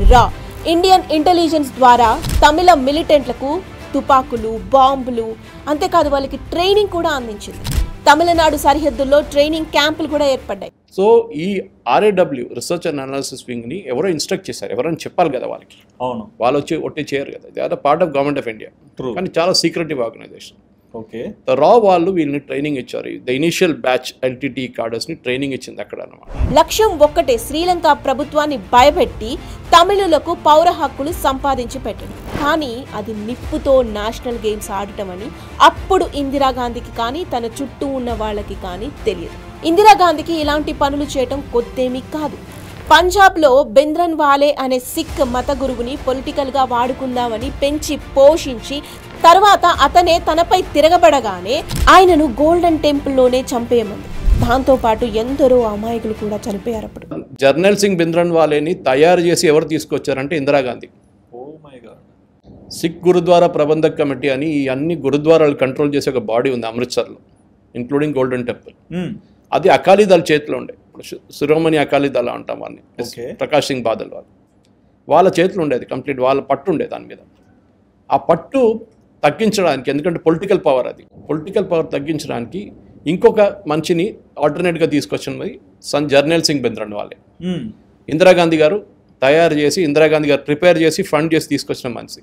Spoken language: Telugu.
రా ఇండియన్ ఇంటెలిజెన్స్ ద్వారా తమిళ మిలిటెంట్లకు తుపాకులు, బాంబులు, అంతేకాదు వాళ్ళకి ట్రైనింగ్ కూడా అందించింది. తమిళనాడు సరిహద్దుల్లో ట్రైనింగ్ క్యాంపులు కూడా ఏర్పడ్డాయి. సో ఈ RAW రీసెర్చ్ అండ్ అనాలిసిస్ వింగ్ని ఎవరో ఇన్స్ట్రక్ట్ చేశారు. ఎవరైనా చెప్పాలి కదా వాళ్ళకి. అవును, వాళ్ళు వచ్చి ఒట్టి చేయరు కదా. They are the part of government of India. కానీ చాలా సీక్రెటివ్ ఆర్గనైజేషన్. ఓకే, రా వాళ్ళు వీళ్ళని ట్రైనింగ్ ఇచ్చారు. ద ఇనిషియల్ బ్యాచ్ LTT కార్డర్స్ని ట్రైనింగ్ ఇచ్చింది అక్కడ అన్నమాట. లక్ష్యం ఒక్కటే, శ్రీలంక ప్రభుత్వాన్ని భయపెట్టి తమిళులకు పౌర హక్కులు సంపాదించి పెట్టడం. కానీ అది నిప్పుతో నేషనల్ గేమ్స్ ఆడటం అని అప్పుడు ఇందిరాగాంధీకి కానీ తన చుట్టూ ఉన్న వాళ్ళకి కానీ తెలియదు. ఇందిరాగాంధీకి ఇలాంటి పనులు చేయటం కొత్తేమీ కాదు. పంజాబ్లో భింద్రన్వాలే అనే సిక్ మత గురువుని పొలిటికల్గా వాడుకుందామని పెంచి పోషించి తర్వాత అతనే తనపై తిరగబడగానే ఆయనను గోల్డెన్ టెంపుల్లోనే చంపేయమంది. దాంతోపాటు ఎందరో అమాయకులు కూడా చనిపోయారు. అప్పుడు జర్నల్ సింగ్ భింద్రన్వాలేని తయారు చేసి ఎవరు తీసుకొచ్చారంటే ఇందిరాగాంధీ. సిక్ గురుద్వారా ప్రబంధక్ కమిటీ అని ఈ అన్ని గురుద్వారాలు కంట్రోల్ చేసే ఒక బాడీ ఉంది అమృత్సర్లో, ఇంక్లూడింగ్ గోల్డెన్ టెంపుల్. అది అకాలీదళ చేతిలో ఉండే. శిరోమణి అకాలీదళ అంటాం వాళ్ళని, ప్రకాష్ సింగ్ బాదల్ వాళ్ళ చేతిలో ఉండేది కంప్లీట్. వాళ్ళ పట్టు ఉండేది దాని మీద. ఆ పట్టు తగ్గించడానికి, ఎందుకంటే పొలిటికల్ పవర్, అది పొలిటికల్ పవర్ తగ్గించడానికి ఇంకొక మనిషిని ఆల్టర్నేట్గా తీసుకొచ్చినది జర్నల్ సింగ్ భింద్రన్వాలే. ఇందిరాగాంధీ గారు తయారు చేసి, ఇందిరాగాంధీ గారు ప్రిపేర్ చేసి ఫండ్ చేసి తీసుకొచ్చిన మనిషి.